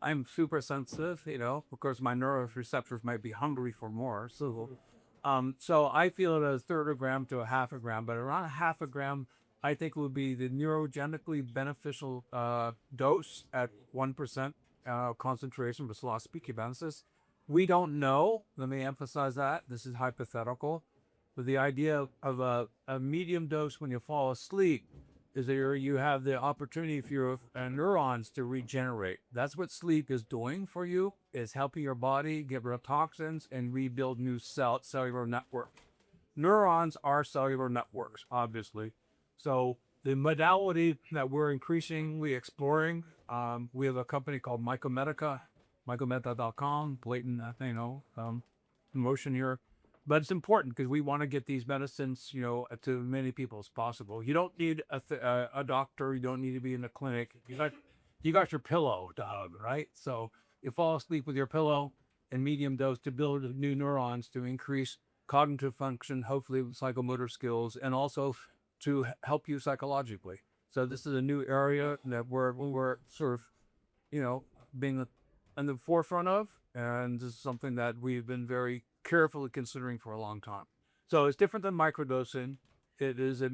I'm super sensitive, of course my neuroreceptors might be hungry for more. So I feel it as third a gram to a half a gram, but around a half a gram, I think would be the neurogenically beneficial dose at 1% concentration with psilocybin cubensis. We don't know. Let me emphasize that. This is hypothetical. But the idea of a medium dose when you fall asleep is that you have the opportunity for your neurons to regenerate. That's what sleep is doing for you, is helping your body get rid of toxins and rebuild new cellular networks. Neurons are cellular networks, obviously. So the modality that we're increasingly exploring, we have a company called Mycomedica, mycomedica.com, blatant, promotion here. But it's important because we want to get these medicines, to as many people as possible. You don't need a doctor. You don't need to be in a clinic. You got your pillow, dog, right? So you fall asleep with your pillow in medium dose to build new neurons to increase cognitive function, hopefully with psychomotor skills, and also to help you psychologically. So this is a new area that we're sort of, being in the forefront of, and this is something that we've been very carefully considering for a long time. So it's different than microdosing. It is a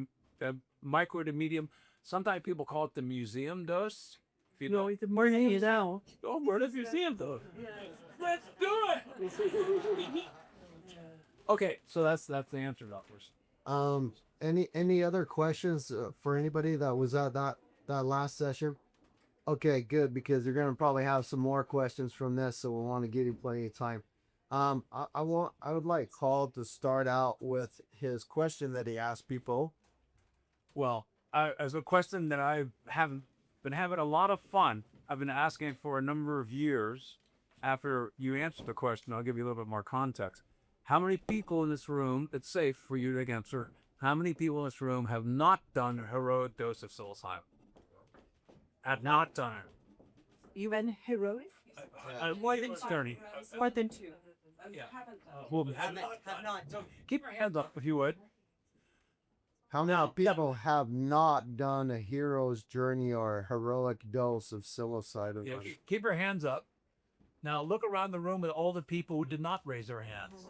micro to medium. Sometimes people call it the museum dose. If you know, it's more than you know. oh, we're the museum dose. Let's do it. Okay, so that's the answer to that question. Any other questions for anybody that was at that last session? Okay, good, because you're gonna probably have some more questions from this, so we want to give you plenty of time. I would like Paul to start out with his question that he asked people. Well, as a question that I haven't been having a lot of fun, I've been asking for a number of years. After you answer the question, I'll give you a little bit more context. How many people in this room, it's safe for you to answer, how many people in this room have not done a heroic dose of psilocybin? Have not done it. You meant heroic? More than 30. More than two. Yeah. Well, have not. Keep your hands up if you would. How many people have not done a hero's journey or a heroic dose of psilocybin? Yeah, keep your hands up. Now look around the room at all the people who did not raise their hands.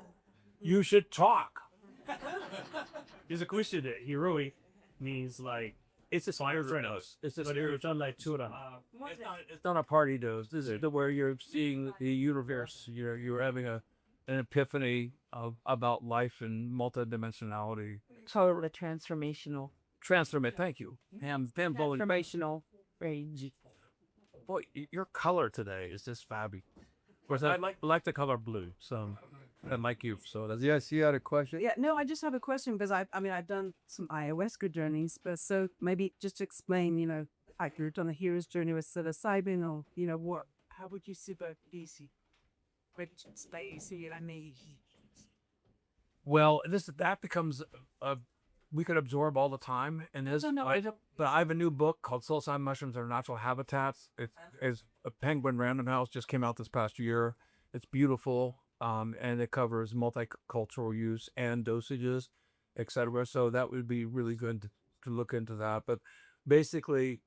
You should talk. There's a question that heroic means like It's a fire dose. It's but it's not like two It's not a party dose. This is where you're seeing the universe. You're having an epiphany about life and multidimensionality. Totally transformational. Thank you. Transformational range. Boy, your color today is just fabby. Of course, I like the color blue, so I like you. So that's Yes, you had a question? Yeah, no, I just have a question because I've done some ayahuasca journeys, but so maybe just to explain, like you're on a hero's journey with psilocybin or, how would you see about easy? Which space, well. That becomes we could absorb all the time, and but I have a new book called Psilocybin Mushrooms Are Natural Habitats. It's a Penguin Random House, just came out this past year. It's beautiful, and it covers multicultural use and dosages, etc. So that would be really good to look into that. But basically,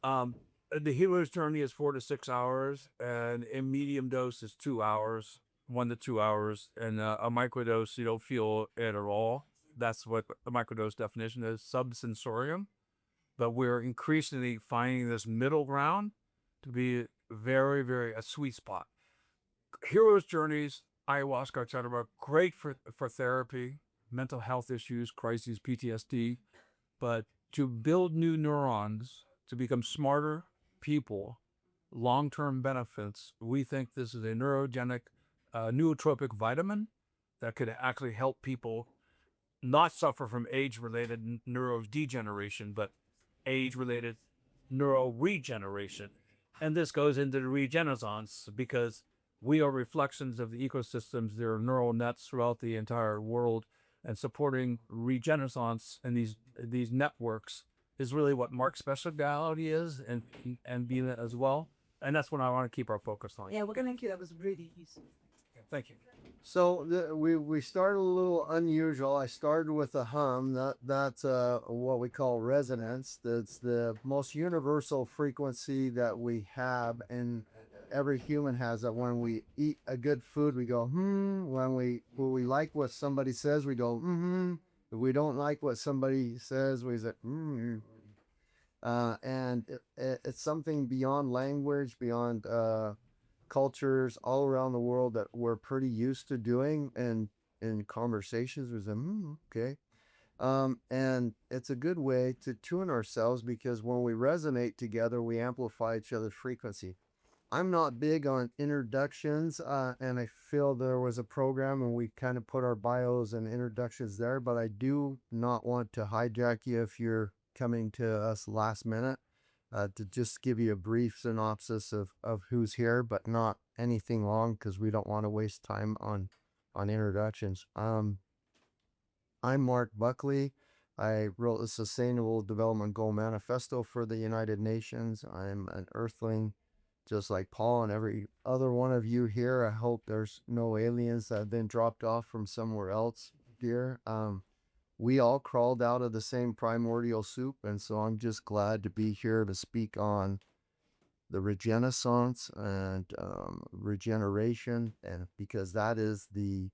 the hero's journey is 4 to 6 hours, and a medium dose is 2 hours, 1 to 2 hours, and a microdose you don't feel it at all. That's what the microdose definition is, subsensorium. But we're increasingly finding this middle ground to be very, very a sweet spot. Hero's journeys, ayahuasca, etc., great for therapy, mental health issues, crises, PTSD. But to build new neurons, to become smarter people, long-term benefits, we think this is a neurogenic, nootropic vitamin that could actually help people not suffer from age-related neurodegeneration, but age-related neuroregeneration. And this goes into the Regenaissance because we are reflections of the ecosystems. There are neural nets throughout the entire world, and supporting Regenaissance and these networks is really what Marc's specialty is, and Dina as well. And that's what I want to keep our focus on. Yeah, thank you. That was really useful. Thank you. So we started a little unusual. I started with a hum. That's what we call resonance. That's the most universal frequency that we have in every human has that. When we eat a good food, we go, when we like what somebody says, we go, If we don't like what somebody says, we say, And it's something beyond language, beyond cultures all around the world that we're pretty used to doing. And in conversations, we say, okay. And it's a good way to tune ourselves, because when we resonate together, we amplify each other's frequency. I'm not big on introductions, and I feel there was a program and we kind of put our bios and introductions there, but I do not want to hijack you if you're coming to us last minute, to just give you a brief synopsis of who's here, but not anything long, because we don't want to waste time on introductions. I'm Marc Buckley. I wrote the Sustainable Development Goal Manifesto for the United Nations. I'm an earthling, just like Paul and every other one of you here. I hope there's no aliens that have been dropped off from somewhere else here. We all crawled out of the same primordial soup, and so I'm just glad to be here to speak on the Regenaissance and regeneration, and because that is the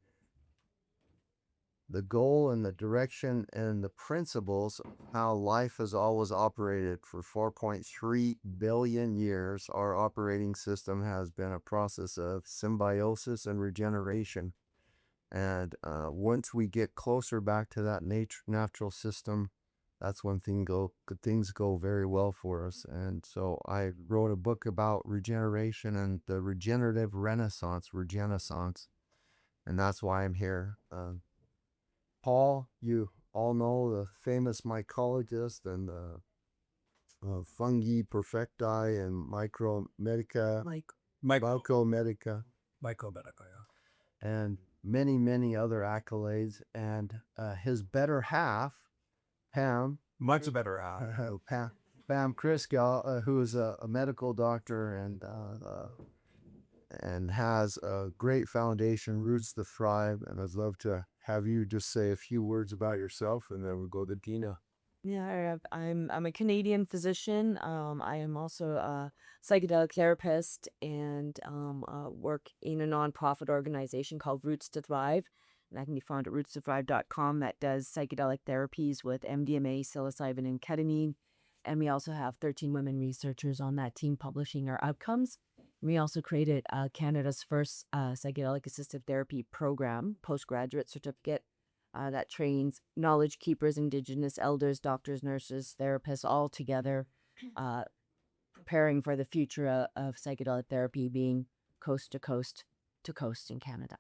goal and the direction and the principles of how life has always operated for 4.3 billion years. Our operating system has been a process of symbiosis and regeneration. And once we get closer back to that natural system, that's when things go very well for us. And so I wrote a book about regeneration and the regenerative Regenaissance. And that's why I'm here. Paul, you all know the famous mycologist and the fungi perfecti and micromedica, mycomedica, and many, many other accolades. And his better half, Pam, Much better out. Pam Kryskow, who is a medical doctor and has a great foundation, Roots to Thrive. And I'd love to have you just say a few words about yourself, and then we'll go to Dina. Yeah, I'm a Canadian physician. I am also a psychedelic therapist and work in a nonprofit organization called Roots to Thrive. And that can be found at rootstothrive.com, that does psychedelic therapies with MDMA, psilocybin, and ketamine. And we also have 13 women researchers on that team publishing our outcomes. We also created Canada's first psychedelic assisted therapy program, postgraduate certificate, that trains knowledge keepers, Indigenous elders, doctors, nurses, therapists, all together, preparing for the future of psychedelic therapy being coast to coast in Canada.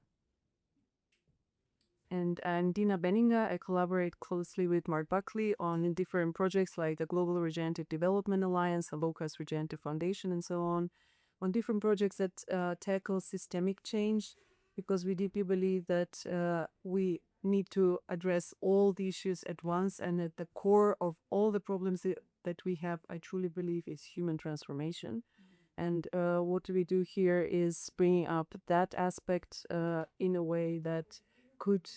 And Dina Baenninger, I collaborate closely with Marc Buckley on different projects like the Global Regenerative Development Alliance, the Locust Regenerative Foundation, and so on different projects that tackle systemic change, because we deeply believe that we need to address all the issues at once, and at the core of all the problems that we have, I truly believe, is human transformation. And what we do here is bringing up that aspect in a way that could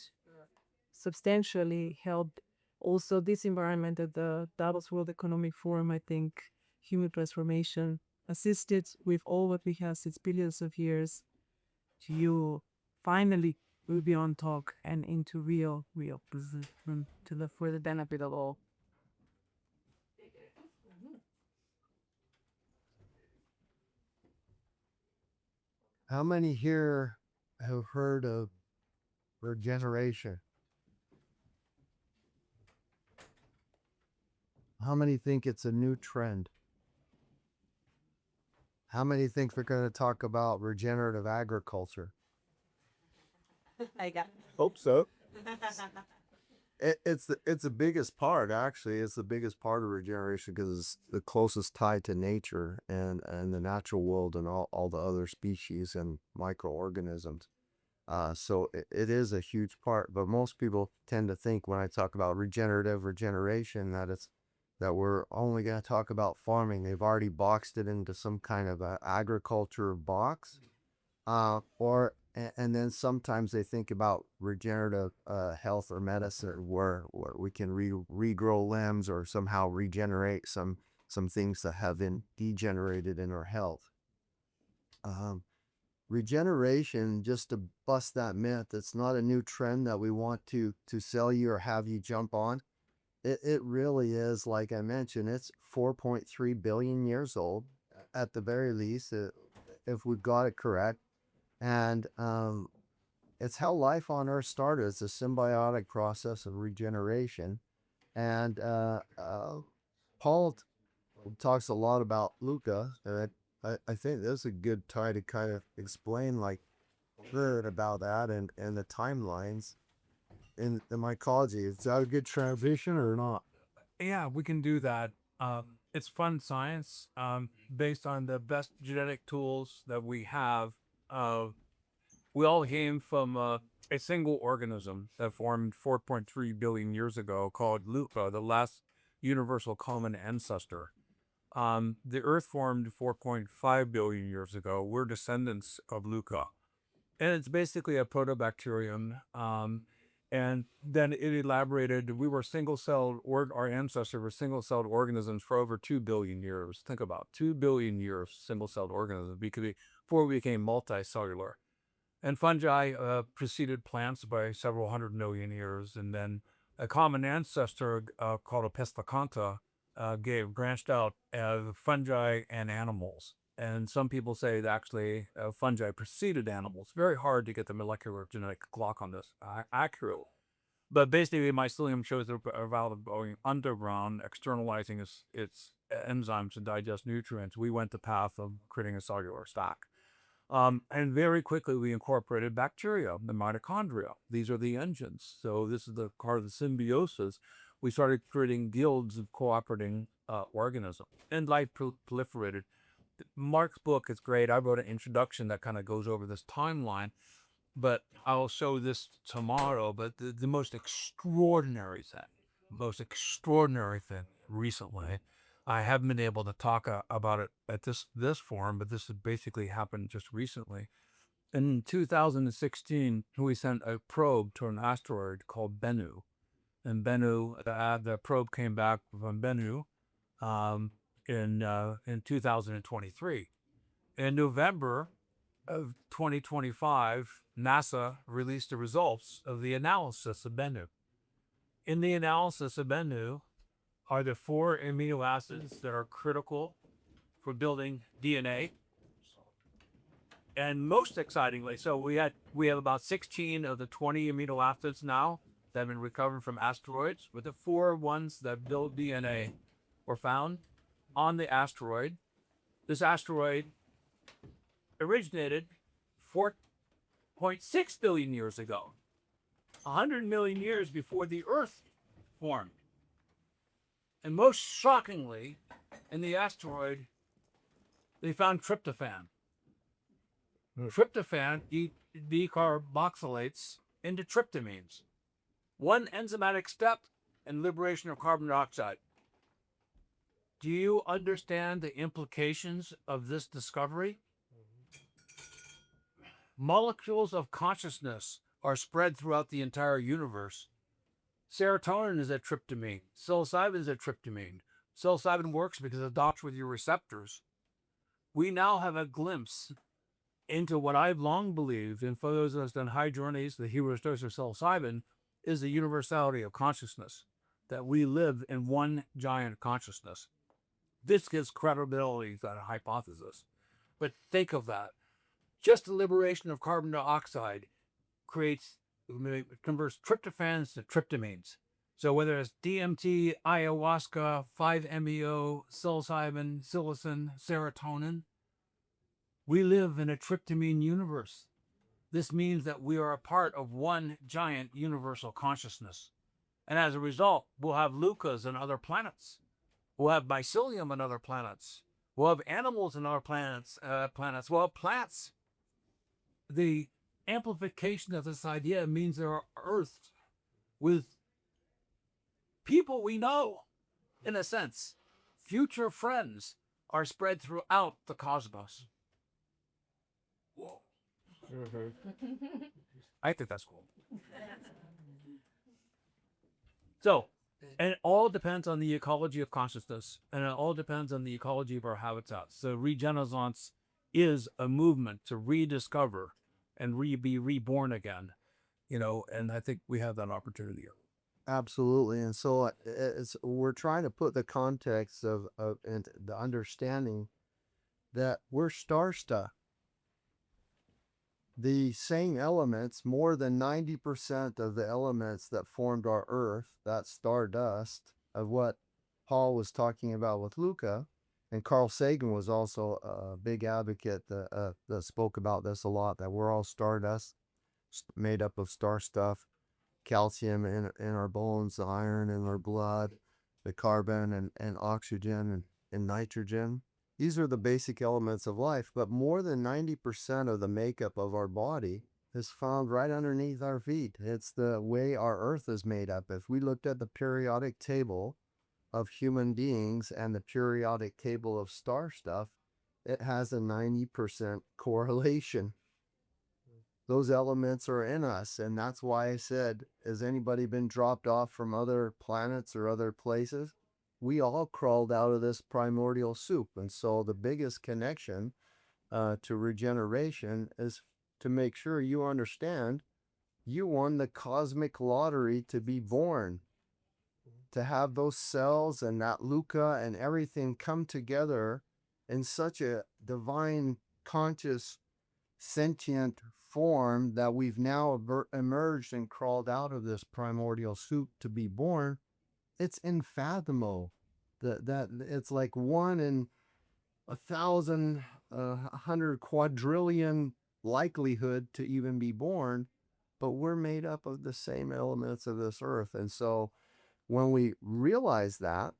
substantially help also this environment at the Davos World Economic Forum. I think human transformation assisted with all what we have since billions of years to finally move beyond talk and into real position for the benefit of all. How many here have heard of regeneration? How many think it's a new trend? How many think we're going to talk about regenerative agriculture? I got. Hope so. It's the biggest part, actually. It's the biggest part of regeneration because it's the closest tied to nature and the natural world and all the other species and microorganisms. So it is a huge part. But most people tend to think when I talk about regeneration that we're only going to talk about farming. They've already boxed it into some kind of a agriculture box, and then sometimes they think about regenerative health or medicine, where we can regrow limbs or somehow regenerate some things that have been degenerated in our health. Regeneration, just to bust that myth, it's not a new trend that we want to sell you or have you jump on. It really is, like I mentioned, it's 4.3 billion years old at the very least, if we've got it correct. And it's how life on Earth started. It's a symbiotic process of regeneration. And Paul talks a lot about Luca. And I think this is a good time to kind of explain like a bit about that and the timelines in the mycology. Is that a good transition or not? Yeah, we can do that. It's fun science based on the best genetic tools that we have. We all came from a single organism that formed 4.3 billion years ago called Luca, the last universal common ancestor. The Earth formed 4.5 billion years ago. We're descendants of Luca. And it's basically a protobacterium. And then it elaborated. We were single-celled, our ancestors were single-celled organisms for over 2 billion years. Think about 2 billion years single-celled organisms before we became multicellular. And fungi preceded plants by several hundred million years. And then a common ancestor called a pesticanta branched out as fungi and animals. And some people say that actually fungi preceded animals. Very hard to get the molecular genetic clock on this accurate. But basically, mycelium shows a valve of going underground, externalizing its enzymes to digest nutrients. We went the path of creating a cellular stack. And very quickly, we incorporated bacteria, the mitochondria. These are the engines. So this is the part of the symbiosis. We started creating guilds of cooperating organisms, and life proliferated. Marc's book is great. I wrote an introduction that kind of goes over this timeline, but I'll show this tomorrow. But the most extraordinary thing recently, I haven't been able to talk about it at this forum, but this has basically happened just recently. In 2016, we sent a probe to an asteroid called Bennu. And Bennu, the probe came back from Bennu in 2023. In November of 2025, NASA released the results of the analysis of Bennu. In the analysis of Bennu are the 4 amino acids that are critical for building DNA. And most excitingly, so we have about 16 of the 20 amino acids now that have been recovered from asteroids, but the 4 ones that build DNA were found on the asteroid. This asteroid originated 4.6 billion years ago, 100 million years before the Earth formed. And most shockingly, in the asteroid, they found tryptophan. Tryptophan decarboxylates into tryptamines. One enzymatic step in liberation of carbon dioxide. Do you understand the implications of this discovery? Molecules of consciousness are spread throughout the entire universe. Serotonin is a tryptamine. Psilocybin is a tryptamine. Psilocybin works because it docks with your receptors. We now have a glimpse into what I've long believed, and for those of us done high journeys, the hero's dose of psilocybin is the universality of consciousness, that we live in one giant consciousness. This gives credibility to that hypothesis. But think of that. Just the liberation of carbon dioxide converts tryptophans to tryptamines. So whether it's DMT, ayahuasca, 5-MeO, psilocybin, psilocin, serotonin, we live in a tryptamine universe. This means that we are a part of one giant universal consciousness. And as a result, we'll have Lucas and other planets. We'll have mycelium on other planets. We'll have animals on other planets. We'll have plants. The amplification of this idea means there are Earths with people we know, in a sense. Future friends are spread throughout the cosmos. Whoa. I think that's cool. So, and it all depends on the ecology of consciousness, and it all depends on the ecology of our habitats. So Regenaissance is a movement to rediscover and be reborn again, and I think we have that opportunity here. Absolutely. And so we're trying to put the context of and the understanding that we're star stuff. The same elements, more than 90% of the elements that formed our Earth, that stardust of what Paul was talking about with Luca, and Carl Sagan was also a big advocate that spoke about this a lot, that we're all stardust made up of star stuff, calcium in our bones, the iron in our blood, the carbon and oxygen and nitrogen. These are the basic elements of life, but more than 90% of the makeup of our body is found right underneath our feet. It's the way our earth is made up. If we looked at the periodic table of human beings and the periodic table of star stuff, it has a 90% correlation. Those elements are in us, and that's why I said, has anybody been dropped off from other planets or other places? We all crawled out of this primordial soup. And so the biggest connection to regeneration is to make sure you understand you won the cosmic lottery to be born, to have those cells and that Luca and everything come together in such a divine, conscious, sentient form that we've now emerged and crawled out of this primordial soup to be born. It's unfathomable that it's like 1 in 1,000, 100 quadrillion likelihood to even be born, but we're made up of the same elements of this earth. And so when we realize that,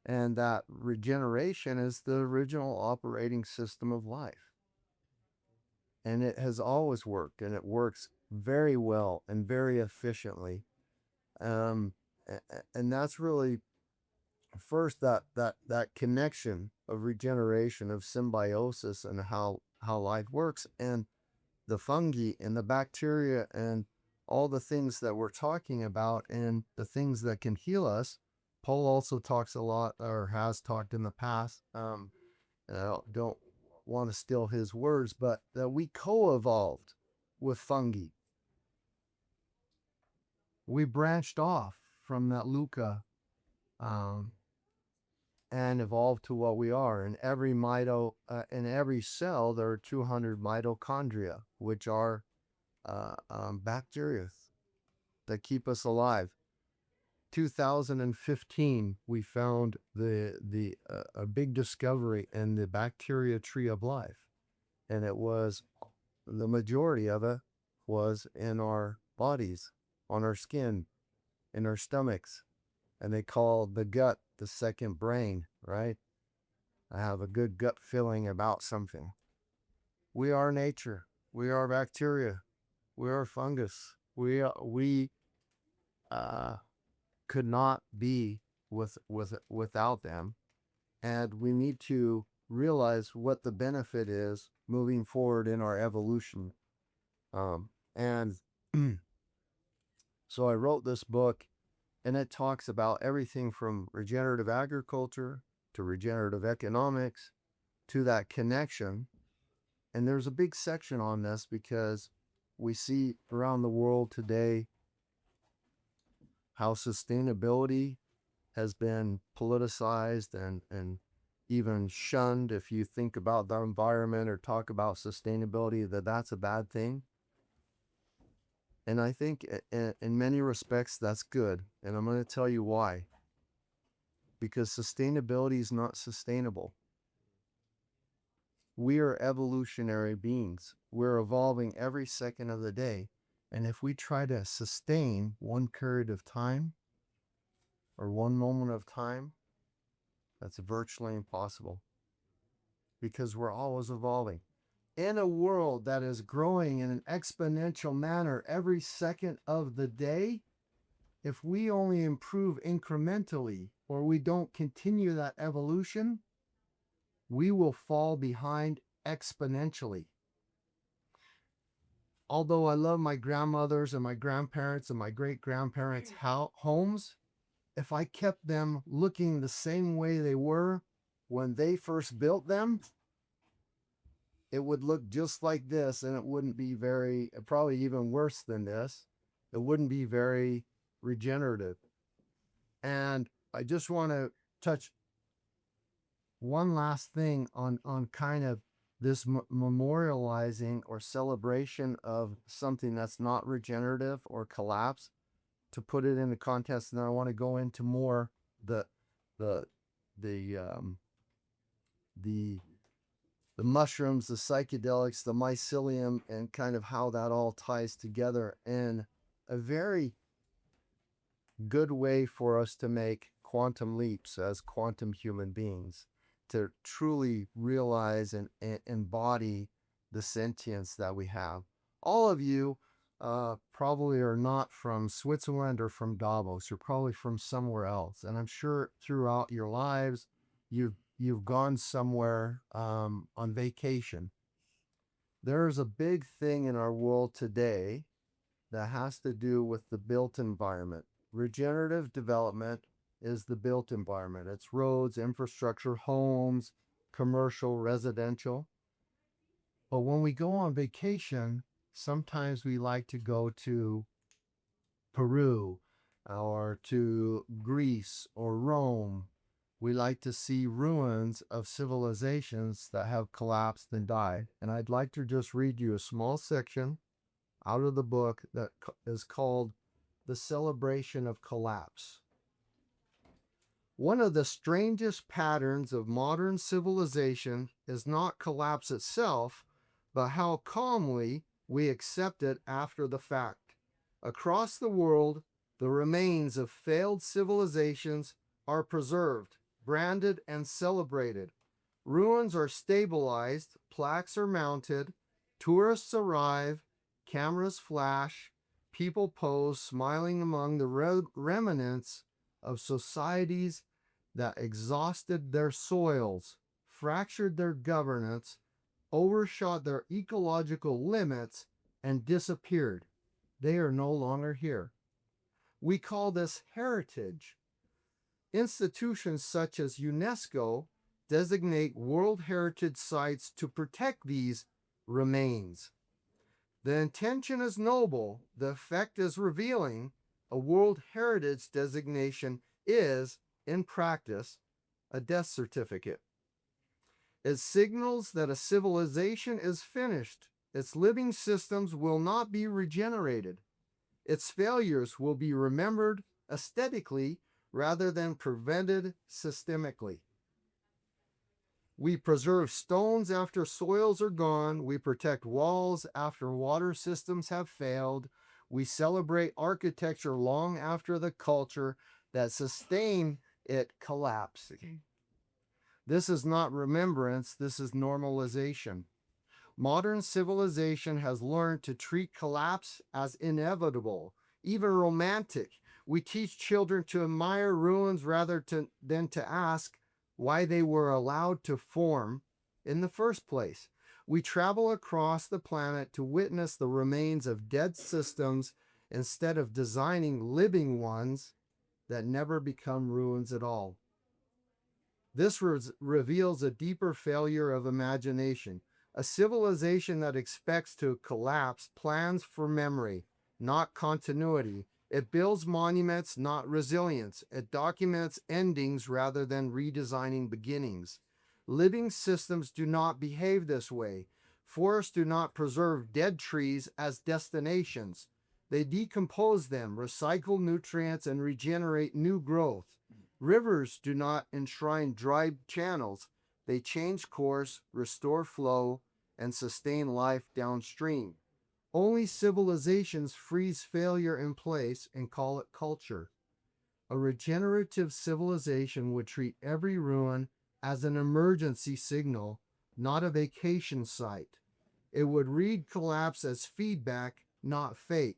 and that regeneration is the original operating system of life, and it has always worked, and it works very well and very efficiently. And that's really first that connection of regeneration, of symbiosis, and how life works, and the fungi and the bacteria and all the things that we're talking about and the things that can heal us. Paul also talks a lot, or has talked in the past. And I don't want to steal his words, but that we co-evolved with fungi. We branched off from that Luca and evolved to what we are. In every cell, there are 200 mitochondria, which are bacteria that keep us alive. 2015, we found a big discovery in the bacteria tree of life, and the majority of it was in our bodies, on our skin, in our stomachs, and they call the gut the second brain, right? I have a good gut feeling about something. We are nature. We are bacteria. We are fungus. We could not be without them, and we need to realize what the benefit is moving forward in our evolution. And so I wrote this book, and it talks about everything from regenerative agriculture to regenerative economics to that connection. And there's a big section on this because we see around the world today how sustainability has been politicized and even shunned. If you think about the environment or talk about sustainability, that's a bad thing. And I think in many respects, that's good. And I'm going to tell you why. Because sustainability is not sustainable. We are evolutionary beings. We're evolving every second of the day. And if we try to sustain one period of time or one moment of time, that's virtually impossible. Because we're always evolving. In a world that is growing in an exponential manner every second of the day, if we only improve incrementally or we don't continue that evolution, we will fall behind exponentially. Although I love my grandmothers and my grandparents and my great-grandparents' homes, if I kept them looking the same way they were when they first built them, it would look just like this, and it wouldn't be very, probably even worse than this. It wouldn't be very regenerative. And I just want to touch one last thing on kind of this memorializing or celebration of something that's not regenerative or collapse, to put it into context. And then I want to go into more the the the um, the the mushrooms, the psychedelics, the mycelium, and kind of how that all ties together in a very good way for us to make quantum leaps as quantum human beings, to truly realize and embody the sentience that we have. All of you probably are not from Switzerland or from Davos. You're probably from somewhere else. And I'm sure throughout your lives, you've gone somewhere on vacation. There's a big thing in our world today that has to do with the built environment. Regenerative development is the built environment. It's roads, infrastructure, homes, commercial, residential. But when we go on vacation, sometimes we like to go to Peru or to Greece or Rome. We like to see ruins of civilizations that have collapsed and died. And I'd like to just read you a small section out of the book that is called The Celebration of Collapse. One of the strangest patterns of modern civilization is not collapse itself, but how calmly we accept it after the fact. Across the world, the remains of failed civilizations are preserved, branded, and celebrated. Ruins are stabilized, plaques are mounted, tourists arrive, cameras flash, people pose, smiling among the remnants of societies that exhausted their soils, fractured their governance, overshot their ecological limits, and disappeared. They are no longer here. We call this heritage. Institutions such as UNESCO designate World Heritage Sites to protect these remains. The intention is noble, the effect is revealing. A World Heritage designation is, in practice, a death certificate. It signals that a civilization is finished. Its living systems will not be regenerated. Its failures will be remembered aesthetically rather than prevented systemically. We preserve stones after soils are gone. We protect walls after water systems have failed. We celebrate architecture long after the culture that sustained it collapsed. This is not remembrance, this is normalization. Modern civilization has learned to treat collapse as inevitable, even romantic. We teach children to admire ruins rather than to ask why they were allowed to form in the first place. We travel across the planet to witness the remains of dead systems instead of designing living ones that never become ruins at all. This reveals a deeper failure of imagination. A civilization that expects to collapse plans for memory, not continuity. It builds monuments, not resilience. It documents endings rather than redesigning beginnings. Living systems do not behave this way. Forests do not preserve dead trees as destinations. They decompose them, recycle nutrients, and regenerate new growth. Rivers do not enshrine dry channels. They change course, restore flow, and sustain life downstream. Only civilizations freeze failure in place and call it culture. A regenerative civilization would treat every ruin as an emergency signal, not a vacation site. It would read collapse as feedback, not fate.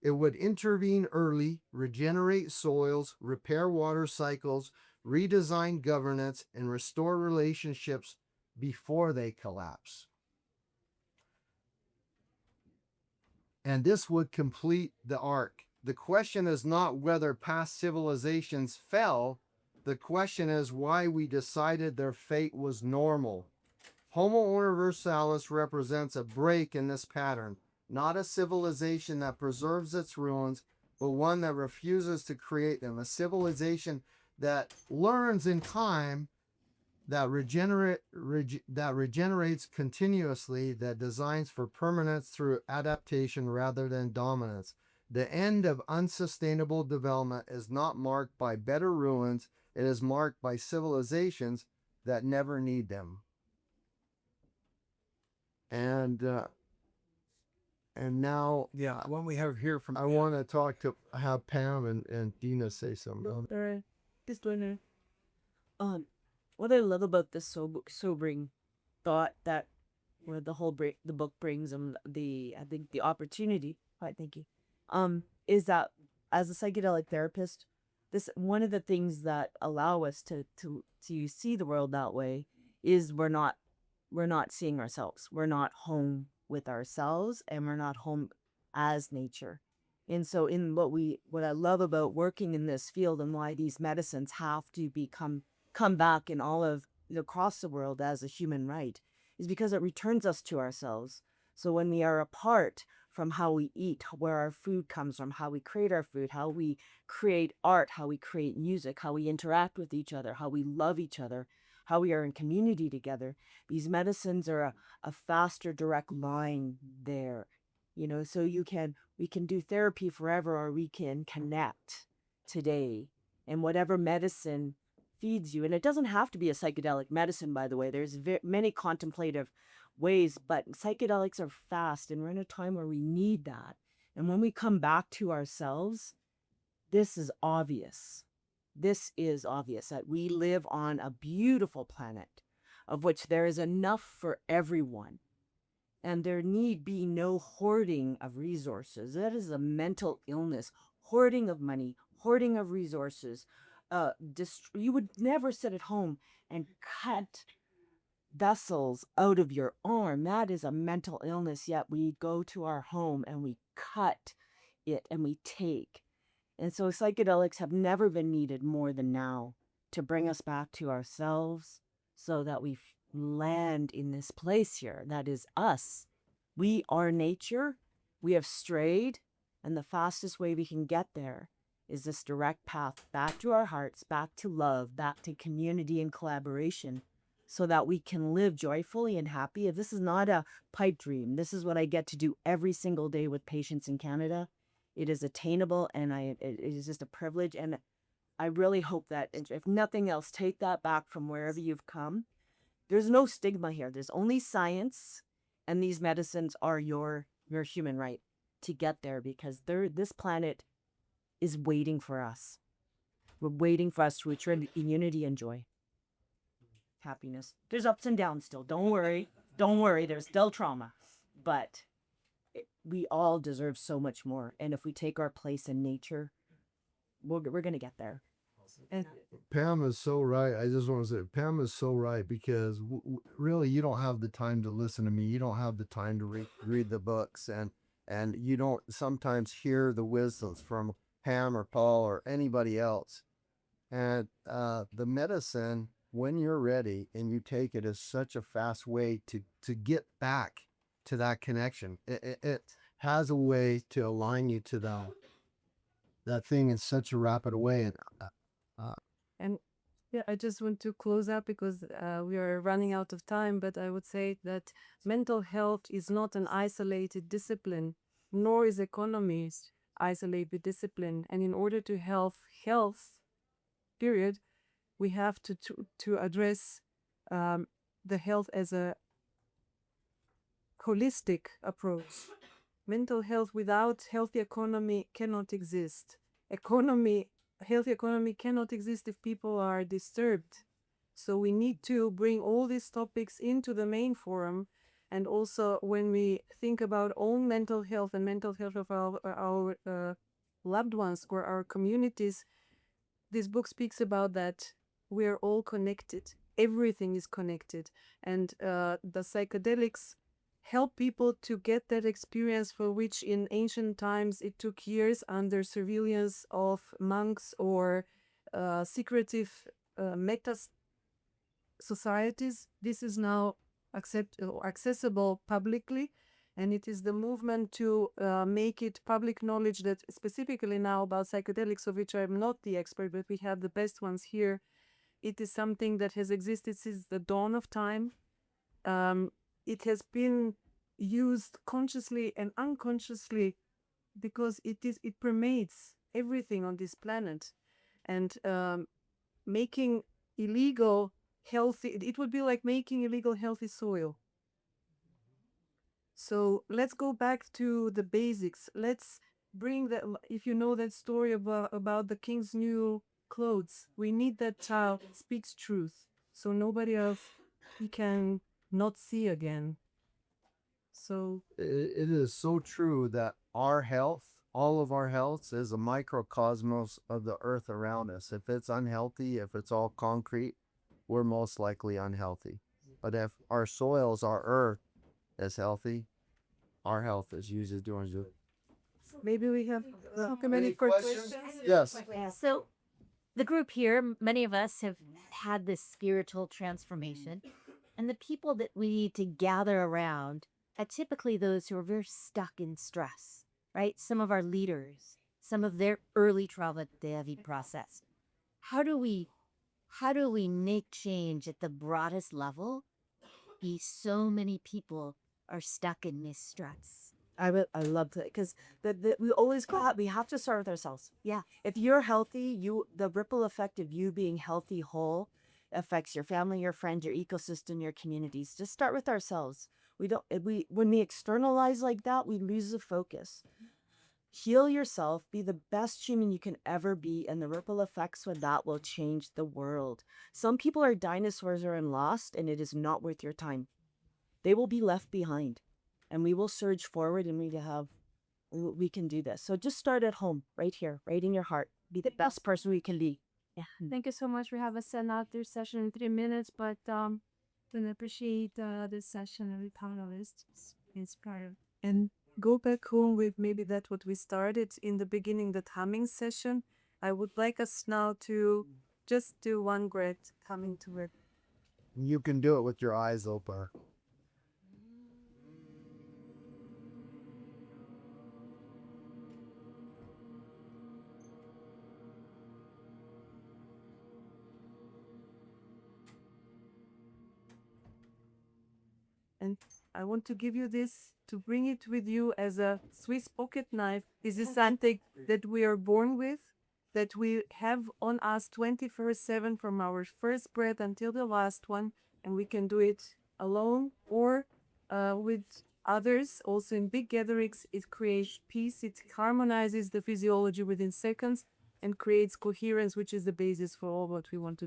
It would intervene early, regenerate soils, repair water cycles, redesign governance, and restore relationships before they collapse. And this would complete the arc. The question is not whether past civilizations fell. The question is why we decided their fate was normal. Homo universalis represents a break in this pattern, not a civilization that preserves its ruins, but one that refuses to create them. A civilization that learns in time, that regenerates continuously, that designs for permanence through adaptation rather than dominance. The end of unsustainable development is not marked by better ruins, it is marked by civilizations that never need them. And now Yeah, when we hear from I want to have Pam and Dina say something. Or this learner. What I love about this sobering thought that where the book brings them I think the opportunity. Right, thank you. Is that as a psychedelic therapist, this one of the things that allow us to see the world that way is we're not seeing ourselves. We're not home with ourselves, and we're not home as nature. And so in what I love about working in this field and why these medicines have to come back in all of across the world as a human right is because it returns us to ourselves. So when we are apart from how we eat, where our food comes from, how we create our food, how we create art, how we create music, how we interact with each other, how we love each other, how we are in community together, these medicines are a faster direct line there. So we can do therapy forever, or we can connect today. And whatever medicine feeds you, and it doesn't have to be a psychedelic medicine, by the way. There's many contemplative ways, but psychedelics are fast, and we're in a time where we need that. And when we come back to ourselves, this is obvious. This is obvious that we live on a beautiful planet of which there is enough for everyone. And there need be no hoarding of resources. That is a mental illness. Hoarding of money, hoarding of resources. You would never sit at home and cut vessels out of your arm. That is a mental illness. Yet we go to our home and we cut it and we take. And so psychedelics have never been needed more than now to bring us back to ourselves so that we land in this place here that is us. We are nature. We have strayed, and the fastest way we can get there is this direct path back to our hearts, back to love, back to community and collaboration, so that we can live joyfully and happy. If this is not a pipe dream, this is what I get to do every single day with patients in Canada. It is attainable, and it is just a privilege. And I really hope that, if nothing else, take that back from wherever you've come. There's no stigma here. There's only science, and these medicines are your human right to get there, because this planet is waiting for us. We're waiting for us to return in unity and joy. Happiness. There's ups and downs still. Don't worry. Don't worry. There's still trauma. But we all deserve so much more. And if we take our place in nature, we're going to get there. And Pam is so right. I just want to say, Pam is so right, because really, you don't have the time to listen to me. You don't have the time to read the books, and you don't sometimes hear the wisdoms from Pam or Paul or anybody else. And the medicine, when you're ready and you take it, is such a fast way to get back to that connection. It has a way to align you to that thing in such a rapid way. And yeah, I just want to close up because we are running out of time, but I would say that mental health is not an isolated discipline, nor is economy's isolated discipline. And in order to health, period, we have to address the health as a holistic approach. Mental health without healthy economy cannot exist. Healthy economy cannot exist if people are disturbed. So we need to bring all these topics into the main forum. And also, when we think about own mental health and mental health of our loved ones or our communities, this book speaks about that we are all connected. Everything is connected. And the psychedelics help people to get that experience for which in ancient times it took years under surveillance of monks or secretive meta societies. This is now accessible publicly. And it is the movement to make it public knowledge that specifically now about psychedelics, of which I'm not the expert, but we have the best ones here. It is something that has existed since the dawn of time. It has been used consciously and unconsciously because it permeates everything on this planet, and making illegal healthy, it would be like making illegal healthy soil. So let's go back to the basics. Let's bring that. If you know that story about the king's new clothes, we need that child speaks truth, so nobody else he can not see again. So It is so true that our health, all of our health, is a microcosmos of the earth around us. If it's unhealthy, if it's all concrete, we're most likely unhealthy. But if our soils, our earth is healthy, our health is usually doing good. maybe we have Any questions? Yes. So, the group here, many of us have had this spiritual transformation, and the people that we need to gather around are typically those who are very stuck in stress, right? Some of our leaders, some of their early trauma David process. How do we make change at the broadest level? Be so many people are stuck in this stress. I love that because we always we have to start with ourselves. Yeah. If you're healthy, the ripple effect of you being healthy, whole, affects your family, your friends, your ecosystem, your communities. Just start with ourselves. When we externalize like that, we lose the focus. Heal yourself, be the best human you can ever be, and the ripple effects with that will change the world. Some people are dinosaurs or lost, and it is not worth your time. They will be left behind, and we will surge forward, and we can do this. So just start at home, right here, right in your heart. Be the best person we can be. Yeah. Thank you so much. We have a another session in 3 minutes, but really appreciate this session and the panelists. It's inspiring. and go back home with maybe that what we started in the beginning, that humming session. I would like us now to just do one breath coming to it. You can do it with your eyes open. And I want to give you this to bring it with you as a Swiss pocket knife. This is something that we are born with, that we have on us 24/7 from our first breath until the last one. And we can do it alone or with others. Also in big gatherings, it creates peace. It harmonizes the physiology within seconds and creates coherence, which is the basis for all what we want to do.